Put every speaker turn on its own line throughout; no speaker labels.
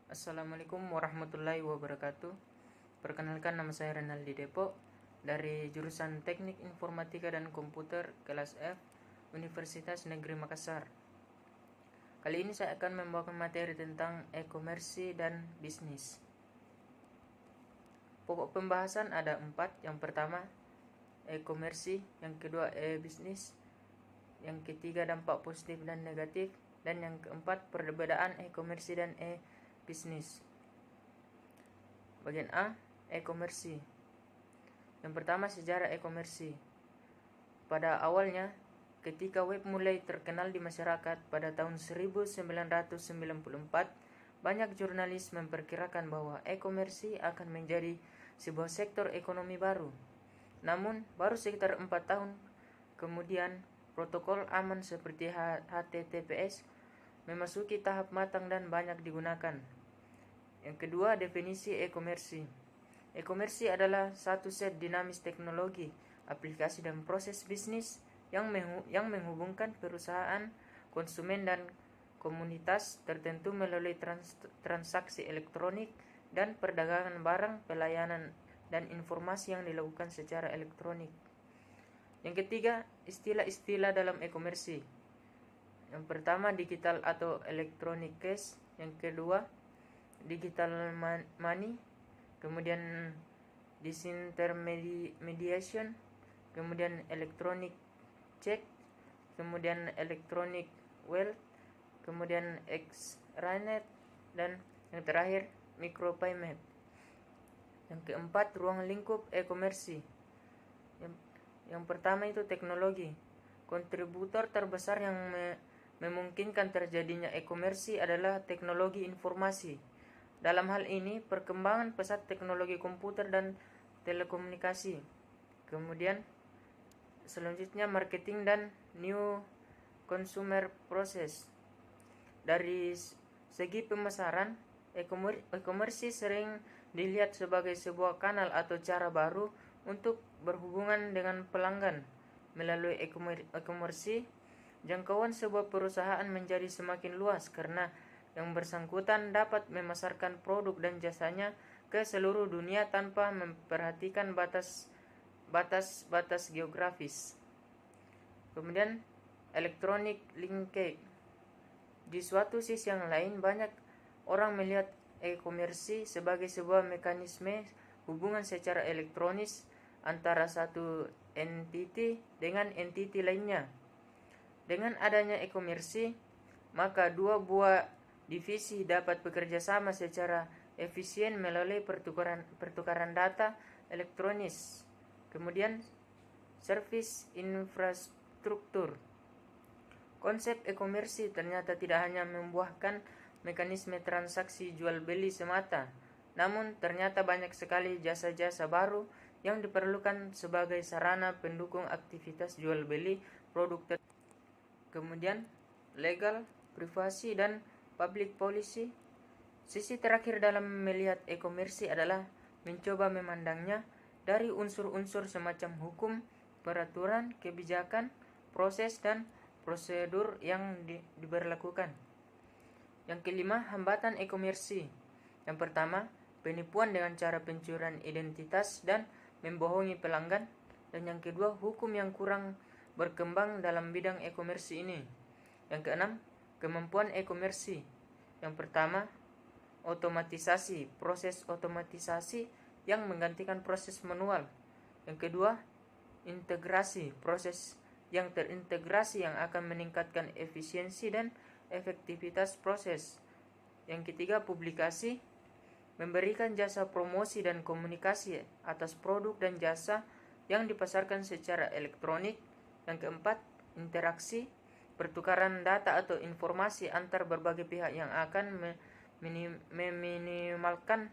Assalamualaikum warahmatullahi wabarakatuh. Perkenalkan, nama saya Renaldi Depok dari jurusan Teknik Informatika dan Komputer kelas F Universitas Negeri Makassar. Kali ini saya akan membawakan materi tentang e-komersi dan bisnis. Pokok pembahasan ada 4. Yang pertama, e-komersi. Yang kedua, e-bisnis. Yang ketiga, dampak positif dan negatif. Dan yang keempat, perbedaan e-komersi dan e-bisnis. Bagian A, e-komersi. Yang pertama, sejarah e-komersi. Pada awalnya, ketika web mulai terkenal di masyarakat pada tahun 1994, banyak jurnalis memperkirakan bahwa e-komersi akan menjadi sebuah sektor ekonomi baru. Namun, baru sekitar 4 tahun kemudian, protokol aman seperti HTTPS memasuki tahap matang dan banyak digunakan. Yang kedua, definisi e-komersi. E-komersi adalah satu set dinamis teknologi, aplikasi dan proses bisnis yang menghubungkan perusahaan, konsumen dan komunitas tertentu melalui transaksi elektronik dan perdagangan barang, pelayanan dan informasi yang dilakukan secara elektronik. Yang ketiga, istilah-istilah dalam e-komersi. Yang pertama, digital atau electronic cash. Yang kedua, digital money. Kemudian disintermediation. Kemudian electronic check. Kemudian electronic wealth. Kemudian extranet. Dan yang terakhir, micropayment. Yang keempat, ruang lingkup e-komersi. Yang pertama itu teknologi. Kontributor terbesar yang memungkinkan terjadinya e-komersi adalah teknologi informasi. Dalam hal ini, perkembangan pesat teknologi komputer dan telekomunikasi. Kemudian, selanjutnya marketing dan new consumer process. Dari segi pemasaran, e-komersi sering dilihat sebagai sebuah kanal atau cara baru untuk berhubungan dengan pelanggan. Melalui e-komersi, jangkauan sebuah perusahaan menjadi semakin luas karena yang bersangkutan dapat memasarkan produk dan jasanya ke seluruh dunia tanpa memperhatikan batas geografis. Kemudian, electronic linkage. Di suatu sisi yang lain, banyak orang melihat e-komersi sebagai sebuah mekanisme hubungan secara elektronis antara satu entiti dengan entiti lainnya. Dengan adanya e-komersi, maka dua buah divisi dapat bekerja sama secara efisien melalui pertukaran data elektronis. Kemudian, service infrastruktur. Konsep e-komersi ternyata tidak hanya membuahkan mekanisme transaksi jual beli semata, namun ternyata banyak sekali jasa-jasa baru yang diperlukan sebagai sarana pendukung aktivitas jual beli produk. Kemudian, legal, privasi, dan public policy. Sisi terakhir dalam melihat e-komersi adalah mencoba memandangnya dari unsur-unsur semacam hukum, peraturan, kebijakan, proses, dan prosedur yang diberlakukan. Yang kelima, hambatan e-komersi. Yang pertama, penipuan dengan cara pencurian identitas dan membohongi pelanggan. Dan yang kedua, hukum yang kurang berkembang dalam bidang e-komersi ini. Yang keenam, kemampuan e-komersi. Yang pertama, otomatisasi, proses otomatisasi yang menggantikan proses manual. Yang kedua, integrasi, proses yang terintegrasi yang akan meningkatkan efisiensi dan efektivitas proses. Yang ketiga, publikasi, memberikan jasa promosi dan komunikasi atas produk dan jasa yang dipasarkan secara elektronik. Yang keempat, interaksi, pertukaran data atau informasi antar berbagai pihak yang akan meminimalkan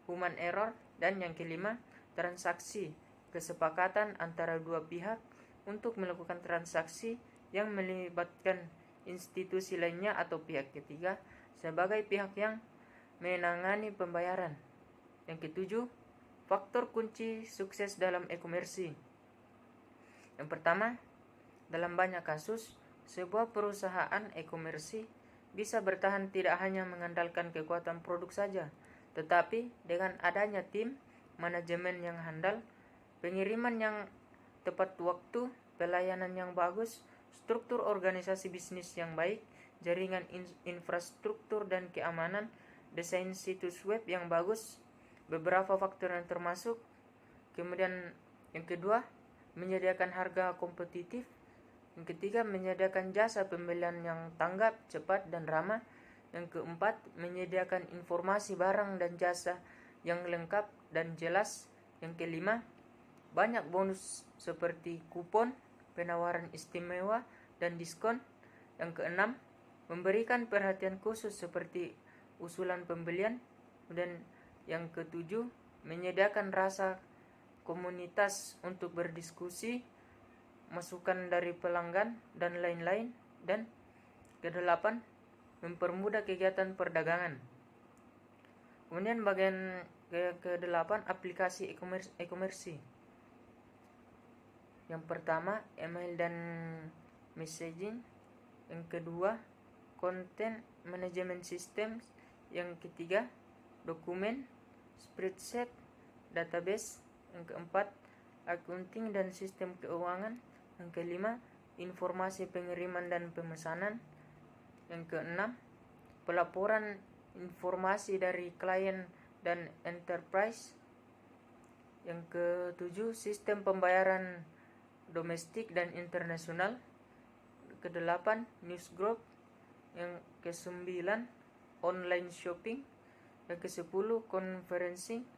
human error. Dan yang kelima, transaksi, kesepakatan antara dua pihak untuk melakukan transaksi yang melibatkan institusi lainnya atau pihak ketiga sebagai pihak yang menangani pembayaran. Yang ketujuh, faktor kunci sukses dalam e-komersi. Yang pertama, dalam banyak kasus, sebuah perusahaan e-komersi bisa bertahan tidak hanya mengandalkan kekuatan produk saja, tetapi dengan adanya tim manajemen yang handal, pengiriman yang tepat waktu, pelayanan yang bagus, struktur organisasi bisnis yang baik, jaringan infrastruktur dan keamanan, desain situs web yang bagus, beberapa faktor yang termasuk. Kemudian yang kedua, menyediakan harga kompetitif. Yang ketiga, menyediakan jasa pembelian yang tanggap, cepat, dan ramah. Yang keempat, menyediakan informasi barang dan jasa yang lengkap dan jelas. Yang kelima, banyak bonus seperti kupon, penawaran istimewa, dan diskon. Yang keenam, memberikan perhatian khusus seperti usulan pembelian. Dan yang ketujuh, menyediakan rasa komunitas untuk berdiskusi, masukan dari pelanggan, dan lain-lain. Dan kedelapan, mempermudah kegiatan perdagangan. Kemudian bagian ke-8, aplikasi e-commerce. Yang pertama, email dan messaging. Yang kedua, content management system. Yang ketiga, dokumen, spreadsheet, database. Yang keempat, accounting dan sistem keuangan. Yang kelima, informasi pengiriman dan pemesanan. Yang keenam, pelaporan informasi dari klien dan enterprise. Yang ketujuh, sistem pembayaran domestik dan internasional. Kedelapan, news group. Yang kesembilan, online shopping. Yang kesepuluh, conferencing.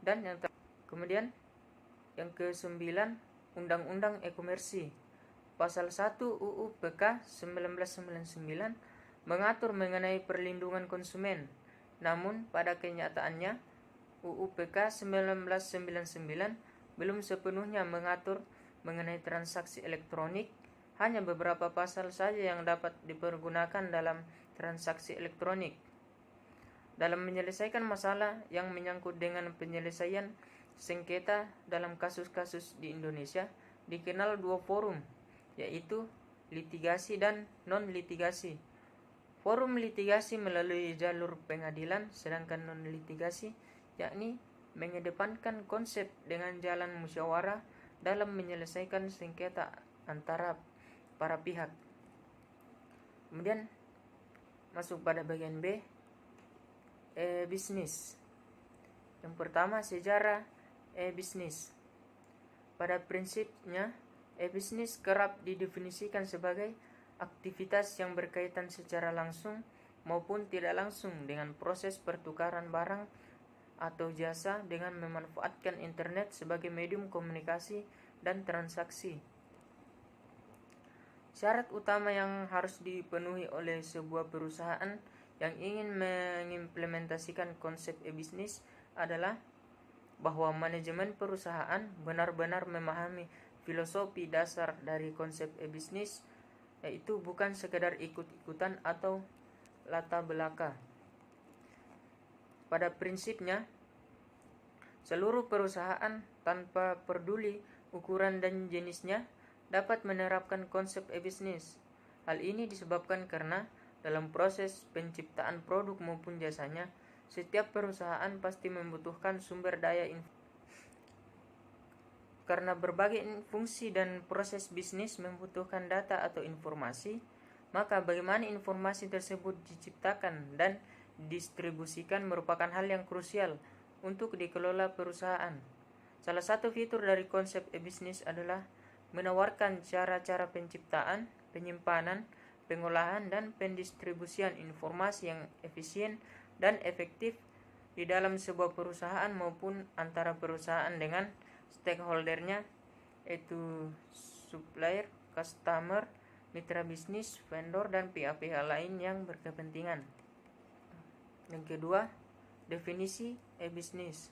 Dan yang kemudian yang kesembilan, undang-undang e-commerce. Pasal 1 UU PK 1999 mengatur mengenai perlindungan konsumen. Namun pada kenyataannya UU PK 1999 belum sepenuhnya mengatur mengenai transaksi elektronik. Hanya beberapa pasal saja yang dapat dipergunakan dalam transaksi elektronik. Dalam menyelesaikan masalah yang menyangkut dengan penyelesaian sengketa dalam kasus-kasus di Indonesia, dikenal dua forum, yaitu litigasi dan non-litigasi. Forum litigasi melalui jalur pengadilan, sedangkan non-litigasi yakni mengedepankan konsep dengan jalan musyawarah dalam menyelesaikan sengketa antara para pihak. Kemudian masuk pada bagian B, bisnis. Yang pertama, sejarah bisnis. Pada prinsipnya, bisnis kerap didefinisikan sebagai aktivitas yang berkaitan secara langsung maupun tidak langsung dengan proses pertukaran barang atau jasa dengan memanfaatkan internet sebagai medium komunikasi dan transaksi. Syarat utama yang harus dipenuhi oleh sebuah perusahaan yang ingin mengimplementasikan konsep e-bisnis adalah bahwa manajemen perusahaan benar-benar memahami filosofi dasar dari konsep e-bisnis, yaitu bukan sekedar ikut-ikutan atau lata belaka. Pada prinsipnya, seluruh perusahaan tanpa peduli ukuran dan jenisnya dapat menerapkan konsep e-bisnis. Hal ini disebabkan karena dalam proses penciptaan produk maupun jasanya, setiap perusahaan pasti membutuhkan sumber daya karena berbagai fungsi dan proses bisnis membutuhkan data atau informasi, maka bagaimana informasi tersebut diciptakan dan didistribusikan merupakan hal yang krusial untuk dikelola perusahaan. Salah satu fitur dari konsep e-bisnis adalah menawarkan cara-cara penciptaan, penyimpanan, pengolahan, dan pendistribusian informasi yang efisien dan efektif di dalam sebuah perusahaan maupun antara perusahaan dengan stakeholdernya, yaitu supplier, customer, mitra bisnis, vendor, dan pihak-pihak lain yang berkepentingan. Yang kedua, definisi e-bisnis.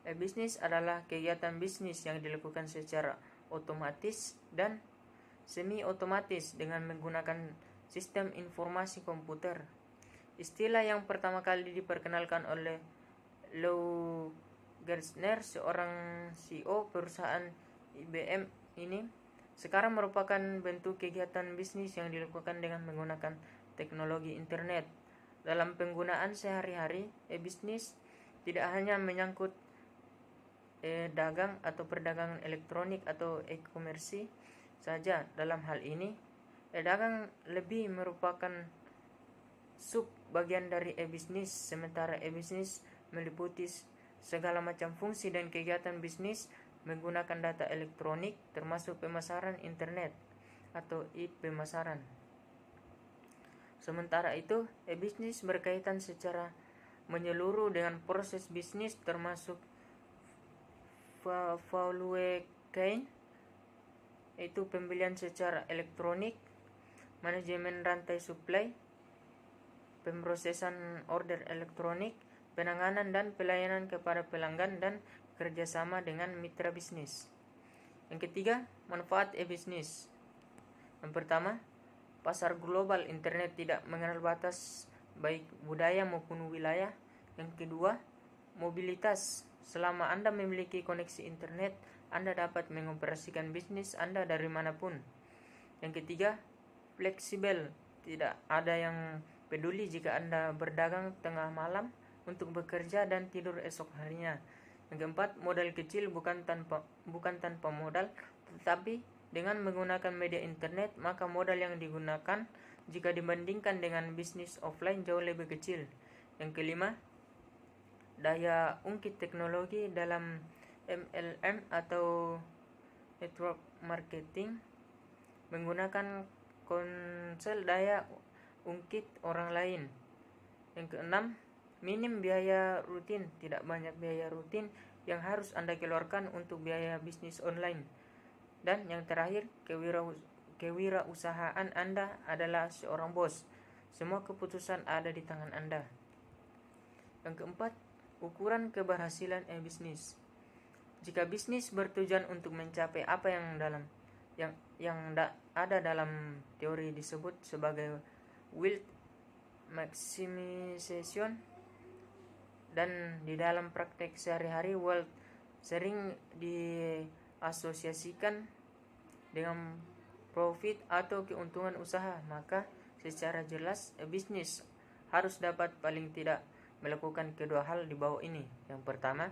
E-bisnis adalah kegiatan bisnis yang dilakukan secara otomatis dan semi-otomatis dengan menggunakan sistem informasi komputer. Istilah yang pertama kali diperkenalkan oleh Lou Gerstner, seorang CEO perusahaan IBM ini, sekarang merupakan bentuk kegiatan bisnis yang dilakukan dengan menggunakan teknologi internet. Dalam penggunaan sehari-hari, e-bisnis tidak hanya menyangkut dagang atau perdagangan elektronik atau e-komersi saja. Dalam hal ini, dagang lebih merupakan sub bagian dari e-bisnis, sementara e-bisnis meliputi segala macam fungsi dan kegiatan bisnis menggunakan data elektronik, termasuk pemasaran internet atau e-pemasaran. Sementara itu, e-bisnis berkaitan secara menyeluruh dengan proses bisnis, termasuk value chain, yaitu pembelian secara elektronik, manajemen rantai supply, pemrosesan order elektronik, penanganan dan pelayanan kepada pelanggan, dan kerjasama dengan mitra bisnis. Yang ketiga, manfaat e-bisnis. Yang pertama, pasar global. Internet tidak mengenal batas, baik budaya maupun wilayah. Yang kedua, mobilitas. Selama Anda memiliki koneksi internet, Anda dapat mengoperasikan bisnis Anda dari manapun. Yang ketiga, fleksibel. Tidak ada yang peduli jika Anda berdagang tengah malam untuk bekerja dan tidur esok harinya. Yang keempat, modal kecil, bukan tanpa modal, tetapi dengan menggunakan media internet, maka modal yang digunakan jika dibandingkan dengan bisnis offline jauh lebih kecil. Yang kelima, daya ungkit teknologi. Dalam MLM atau network marketing, menggunakan konsel daya ungkit orang lain. Yang keenam, minim biaya rutin. Tidak banyak biaya rutin yang harus Anda keluarkan untuk biaya bisnis online. Dan yang terakhir, kewirausahaan Anda adalah seorang bos. Semua keputusan ada di tangan Anda. Yang keempat, ukuran keberhasilan e-bisnis. Jika bisnis bertujuan untuk mencapai apa yang ada dalam teori disebut sebagai wealth maximization, dan di dalam praktek sehari-hari wealth sering diasosiasikan dengan profit atau keuntungan usaha, maka secara jelas bisnis harus dapat paling tidak melakukan kedua hal di bawah ini. Yang pertama,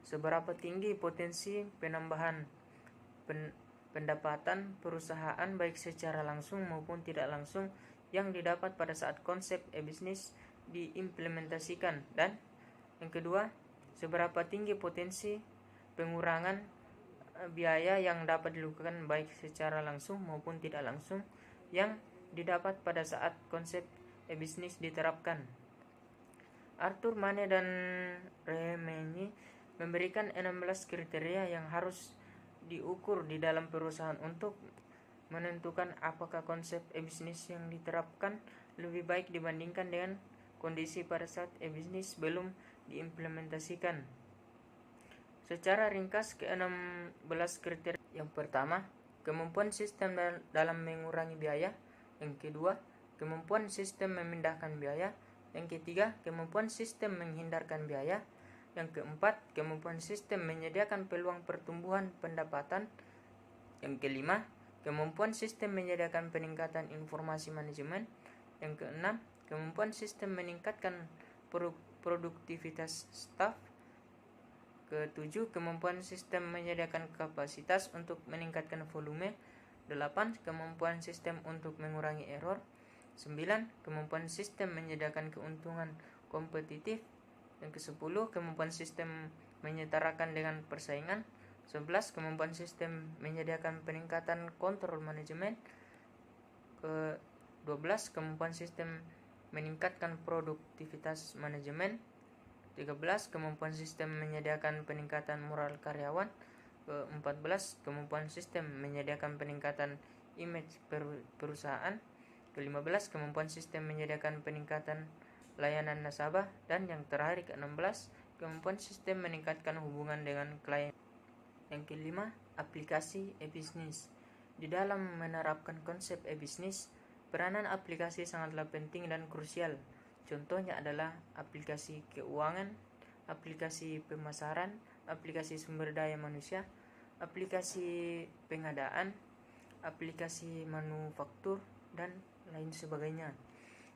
seberapa tinggi potensi penambahan pendapatan perusahaan baik secara langsung maupun tidak langsung yang didapat pada saat konsep e-bisnis diimplementasikan. Dan yang kedua, seberapa tinggi potensi pengurangan biaya yang dapat dilakukan baik secara langsung maupun tidak langsung yang didapat pada saat konsep e-bisnis diterapkan. Arthur Mane dan Remeni memberikan 16 kriteria yang harus diukur di dalam perusahaan untuk menentukan apakah konsep e-bisnis yang diterapkan lebih baik dibandingkan dengan kondisi pada saat e-bisnis belum diimplementasikan. Secara ringkas, ke-16 kriteria. Yang pertama, kemampuan sistem dalam mengurangi biaya. Yang kedua, kemampuan sistem memindahkan biaya. Yang ketiga, kemampuan sistem menghindarkan biaya. Yang keempat, kemampuan sistem menyediakan peluang pertumbuhan pendapatan. Yang kelima, kemampuan sistem menyediakan peningkatan informasi manajemen. Yang keenam, kemampuan sistem meningkatkan produktivitas staf. Ketujuh, kemampuan sistem menyediakan kapasitas untuk meningkatkan volume. 8, kemampuan sistem untuk mengurangi error. 9, kemampuan sistem menyediakan keuntungan kompetitif. Yang ke-10, kemampuan sistem menyetarakan dengan persaingan. 11, kemampuan sistem menyediakan peningkatan kontrol manajemen. Ke-12, kemampuan sistem meningkatkan produktivitas manajemen. 13, kemampuan sistem menyediakan peningkatan moral karyawan. Ke-14, kemampuan sistem menyediakan peningkatan image perusahaan. Ke-15, kemampuan sistem menyediakan peningkatan layanan nasabah. Dan yang terakhir, ke-16, kemampuan sistem meningkatkan hubungan dengan klien. Yang kelima, aplikasi e-bisnis. Di dalam menerapkan konsep e-bisnis, peranan aplikasi sangatlah penting dan krusial. Contohnya adalah aplikasi keuangan, aplikasi pemasaran, aplikasi sumber daya manusia, aplikasi pengadaan, aplikasi manufaktur, dan lain sebagainya.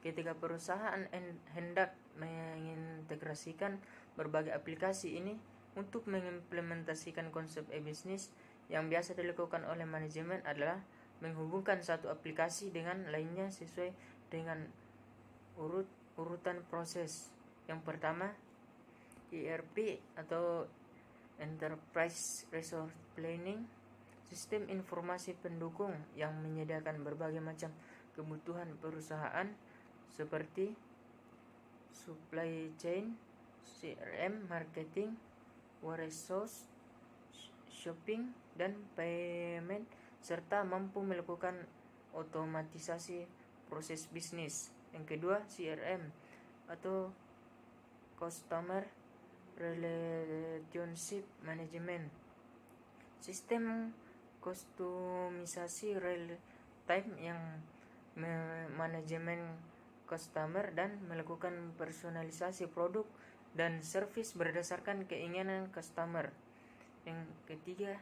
Ketika perusahaan hendak mengintegrasikan berbagai aplikasi ini untuk mengimplementasikan konsep e-bisnis, yang biasa dilakukan oleh manajemen adalah menghubungkan satu aplikasi dengan lainnya sesuai dengan urutan proses. Yang pertama, ERP atau Enterprise Resource Planning, sistem informasi pendukung yang menyediakan berbagai macam kebutuhan perusahaan seperti supply chain, CRM, marketing, warehouse, shopping, dan payment, serta mampu melakukan otomatisasi proses bisnis. Yang kedua, CRM atau Customer Relationship Management, sistem kustomisasi real time yang manajemen customer dan melakukan personalisasi produk dan service berdasarkan keinginan customer. Yang ketiga,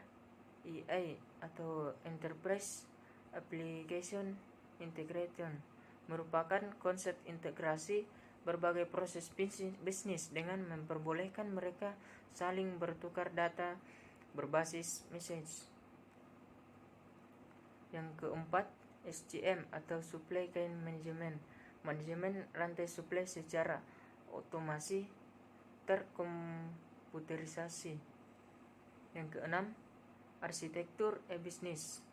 EI atau Enterprise Application Integration, merupakan konsep integrasi berbagai proses bisnis dengan memperbolehkan mereka saling bertukar data berbasis message. Yang keempat, SCM atau Supply Chain Management, manajemen rantai suplai secara otomasi terkomputerisasi. Yang keenam, arsitektur e-bisnis.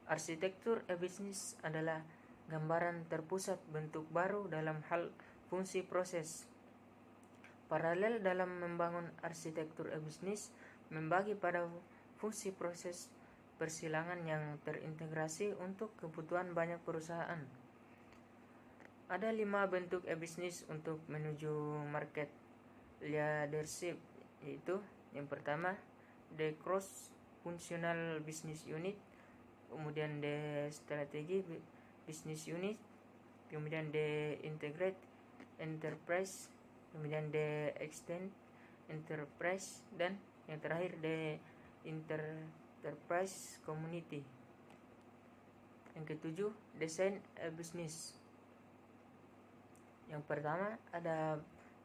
Arsitektur e-bisnis adalah gambaran terpusat bentuk baru dalam hal fungsi proses. Paralel dalam membangun arsitektur e-bisnis membagi pada fungsi proses persilangan yang terintegrasi untuk kebutuhan banyak perusahaan. Ada 5 bentuk e-bisnis untuk menuju market leadership, yaitu yang pertama, the cross functional business unit, kemudian the strategi business unit, kemudian the integrate enterprise, kemudian the extend enterprise, dan yang terakhir the enterprise community. Yang ketujuh, design a business. Yang pertama, ada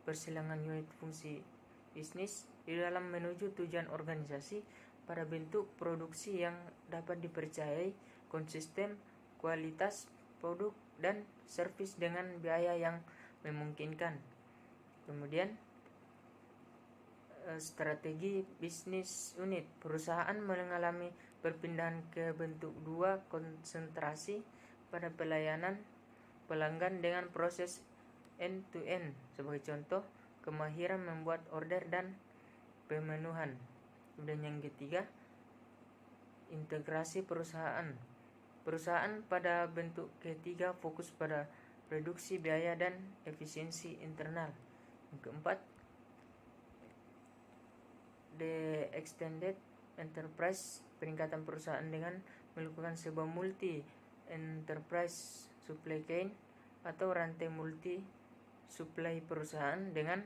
persilangan unit fungsi bisnis di dalam menuju tujuan organisasi pada bentuk produksi yang dapat dipercayai, konsisten, kualitas produk, dan servis dengan biaya yang memungkinkan. Kemudian strategi bisnis unit, perusahaan mengalami perpindahan ke bentuk 2 konsentrasi pada pelayanan pelanggan dengan proses end to end. Sebagai contoh, kemahiran membuat order dan pemenuhan. Kemudian yang ketiga, integrasi perusahaan. Perusahaan pada bentuk ketiga fokus pada reduksi biaya dan efisiensi internal. Yang keempat, the extended enterprise, peningkatan perusahaan dengan melakukan sebuah multi enterprise supply chain atau rantai multi supply perusahaan dengan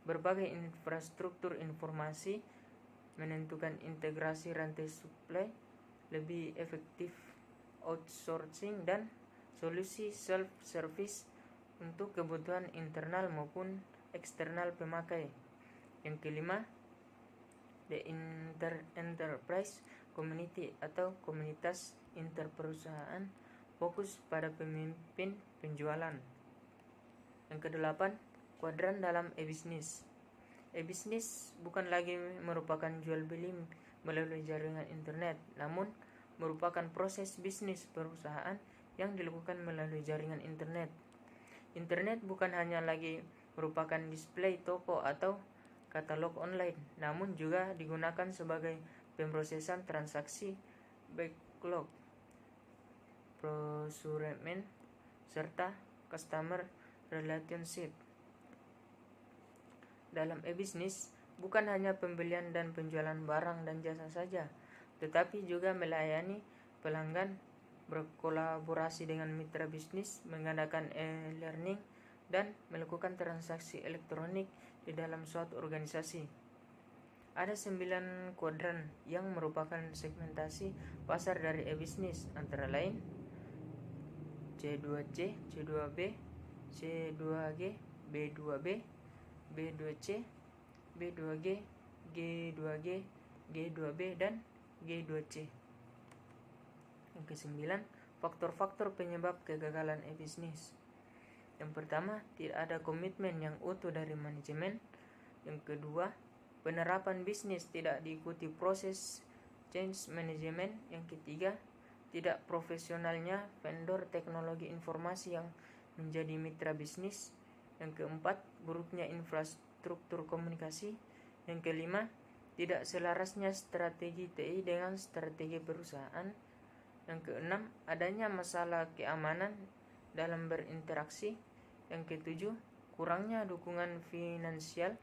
berbagai infrastruktur informasi, menentukan integrasi rantai supply, lebih efektif outsourcing, dan solusi self-service untuk kebutuhan internal maupun eksternal pemakai. Yang kelima, the enterprise community atau komunitas interperusahaan, fokus pada pemimpin penjualan. Yang kedelapan, kuadran dalam e-bisnis. E-bisnis bukan lagi merupakan jual beli melalui jaringan internet, namun merupakan proses bisnis perusahaan yang dilakukan melalui jaringan internet. Internet bukan hanya lagi merupakan display toko atau katalog online, namun juga digunakan sebagai pemrosesan transaksi, backlog, procurement, serta customer relationship. Dalam e-bisnis bukan hanya pembelian dan penjualan barang dan jasa saja, tetapi juga melayani pelanggan, berkolaborasi dengan mitra bisnis, mengadakan e-learning, dan melakukan transaksi elektronik di dalam suatu organisasi. Ada 9 kuadran yang merupakan segmentasi pasar dari e-bisnis, antara lain C2C, C2B, C2G, B2B, B2C, B2G, G2G, G2B, dan G2C. Yang ke-9, faktor-faktor penyebab kegagalan e-bisnis. Yang pertama, tidak ada komitmen yang utuh dari manajemen. Yang kedua, penerapan bisnis tidak diikuti proses change management. Yang ketiga, tidak profesionalnya vendor teknologi informasi yang menjadi mitra bisnis. Yang keempat, buruknya infrastruktur komunikasi. Yang kelima, tidak selarasnya strategi TI dengan strategi perusahaan. Yang keenam, adanya masalah keamanan dalam berinteraksi. Yang ketujuh, kurangnya dukungan finansial.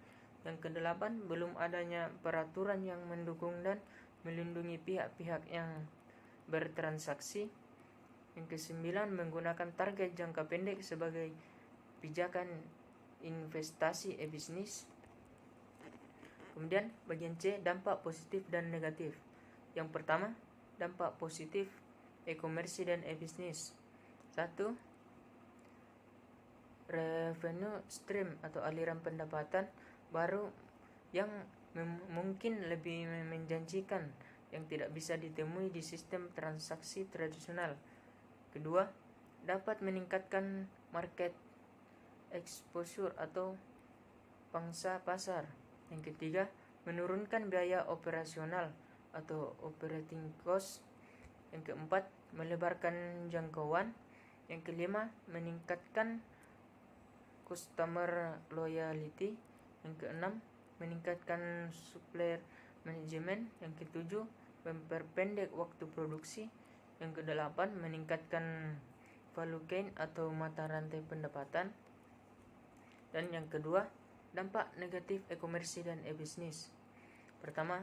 Yang kedelapan, belum adanya peraturan yang mendukung dan melindungi pihak-pihak yang bertransaksi. Yang kesembilan, menggunakan target jangka pendek sebagai pijakan investasi e-bisnis. Kemudian bagian C, dampak positif dan negatif. Yang pertama, dampak positif e-commerce dan e-bisnis. 1. Revenue stream atau aliran pendapatan baru yang mungkin lebih menjanjikan yang tidak bisa ditemui di sistem transaksi tradisional. Kedua, dapat meningkatkan market exposure atau pangsa pasar. Yang ketiga, menurunkan biaya operasional atau operating cost. Yang keempat, melebarkan jangkauan. Yang kelima, meningkatkan customer loyalty. Yang keenam, meningkatkan supplier management. Yang ketujuh, memperpendek waktu produksi. Yang kedelapan, meningkatkan value chain atau mata rantai pendapatan. Dan yang kedua, dampak negatif e-commerce dan e-bisnis. Pertama,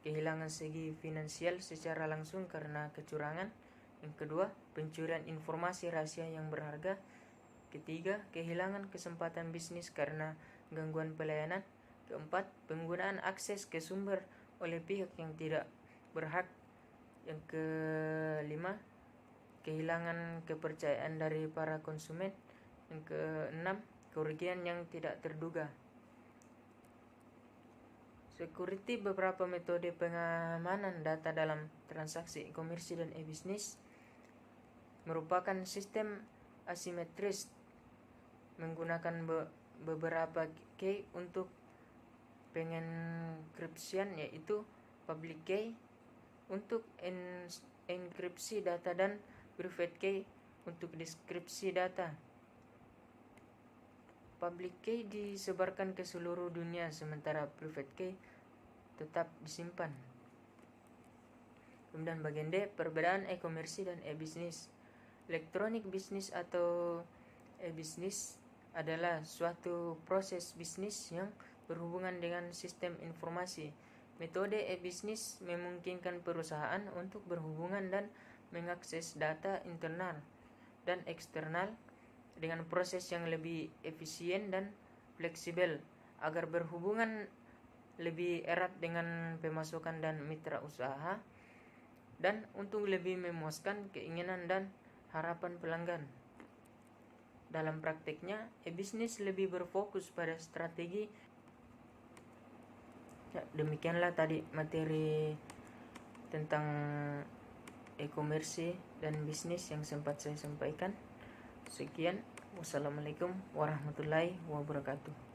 kehilangan segi finansial secara langsung karena kecurangan. Yang kedua, pencurian informasi rahasia yang berharga. Ketiga, kehilangan kesempatan bisnis karena gangguan pelayanan. Keempat, penggunaan akses ke sumber oleh pihak yang tidak berhak. Yang kelima, kehilangan kepercayaan dari para konsumen. Yang keenam, kerugian yang tidak terduga. Security, beberapa metode pengamanan data dalam transaksi e-commerce dan e-bisnis merupakan sistem asimetris menggunakan beberapa key untuk pengenkripsian, yaitu public key untuk enkripsi data dan private key untuk deskripsi data. Public key disebarkan ke seluruh dunia, sementara private key tetap disimpan. Kemudian bagian D, perbedaan e-commerce dan e-bisnis. Electronic business atau e-bisnis adalah suatu proses bisnis yang berhubungan dengan sistem informasi. Metode e-bisnis memungkinkan perusahaan untuk berhubungan dan mengakses data internal dan eksternal dengan proses yang lebih efisien dan fleksibel agar berhubungan lebih erat dengan pemasukan dan mitra usaha, dan untuk lebih memuaskan keinginan dan harapan pelanggan. Dalam praktiknya, e-bisnis lebih berfokus pada strategi. Ya, demikianlah tadi materi tentang e-commerce dan bisnis yang sempat saya sampaikan. Sekian, wassalamualaikum warahmatullahi wabarakatuh.